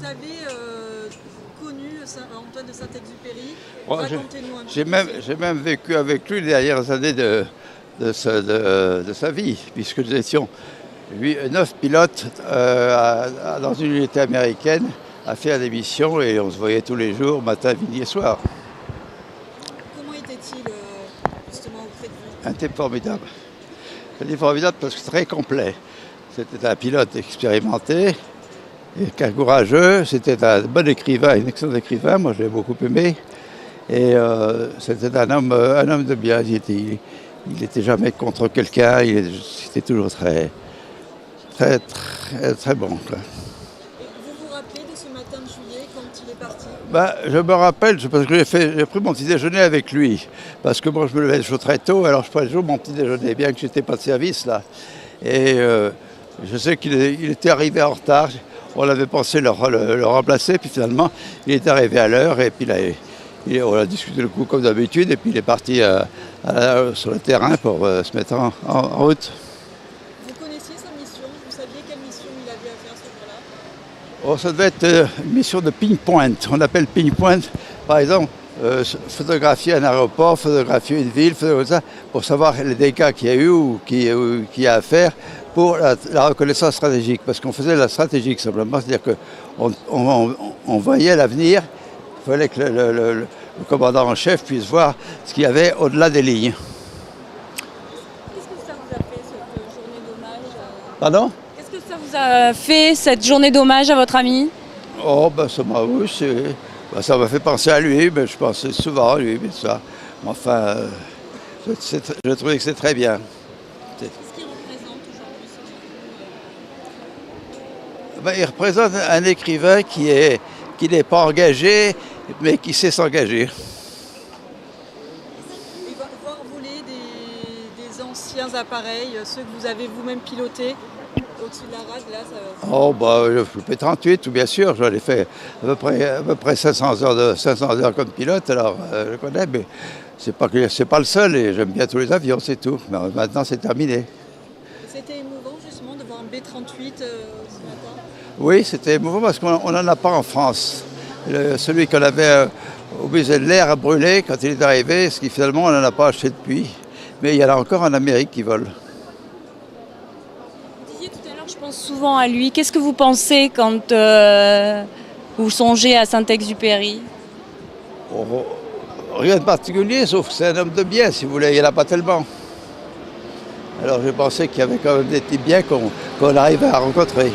avez connu Antoine de Saint-Exupéry? Oh, Racontez-nous un petit j'ai même vécu avec lui les dernières années de sa vie, puisque nous étions 9 pilotes dans une unité américaine à faire des missions et on se voyait tous les jours, matin, midi et soir. Comment était-il justement auprès de vous? Un type formidable. Un type formidable parce que très complet. C'était un pilote expérimenté et courageux. C'était un bon écrivain, un excellent écrivain. Moi, je l'ai beaucoup aimé. Et c'était un homme de bien. Il n'était jamais contre quelqu'un. C'était toujours très bon, quoi. Et vous vous rappelez de ce matin de juillet quand il est parti? Je me rappelle, parce que j'ai pris mon petit déjeuner avec lui. Parce que moi, je me levais toujours très tôt, alors je prenais toujours mon petit déjeuner, bien que je n'étais pas de service, là. Et je sais qu'il était arrivé en retard. On avait pensé le remplacer, puis finalement, il est arrivé à l'heure, et puis là, on a discuté le coup comme d'habitude, et puis il est parti sur le terrain pour se mettre en route. Vous connaissiez sa mission? Vous saviez quelle mission il avait à faire ce jour-là? Oh, ça devait être une mission de pinpoint. On appelle pinpoint, par exemple, photographier un aéroport, photographier une ville, ça, pour savoir les dégâts qu'il y a eu ou qu'il y a à faire pour la reconnaissance stratégique. Parce qu'on faisait la stratégique simplement, c'est-à-dire qu'on voyait l'avenir. Il fallait que le commandant en chef puisse voir ce qu'il y avait au-delà des lignes. Qu'est-ce que ça vous a fait cette journée d'hommage? Pardon? Qu'est-ce que ça vous a fait cette journée d'hommage à votre ami? Oh, ça m'a fait penser à lui, mais je pensais souvent à lui, mais ça. Enfin, je trouvais que c'est très bien. Qu'est-ce qu'il représente aujourd'hui selon vous? Il représente un écrivain qui n'est pas engagé, mais qui sait s'engager. Et voir voler des anciens appareils, ceux que vous avez vous-même pilotés au-dessus de la rade, là, ça... Le P-38, bien sûr, j'en ai fait à peu près 500 heures comme pilote, alors je connais, mais c'est pas le seul, et j'aime bien tous les avions, c'est tout. Mais maintenant, c'est terminé. C'était émouvant, justement, de voir un B-38 ce matin? Oui, c'était émouvant parce qu'on n'en a pas en France. Celui qu'on avait au musée de l'air a brûlé quand il est arrivé, ce qui finalement, on n'en a pas acheté depuis. Mais il y en a encore en Amérique qui volent. Vous disiez tout à l'heure, je pense souvent à lui. Qu'est-ce que vous pensez quand vous songez à Saint-Exupéry? Rien de particulier, sauf que c'est un homme de bien, si vous voulez, il n'y en a pas tellement. Alors j'ai pensé qu'il y avait quand même des types bien qu'on arrive à rencontrer.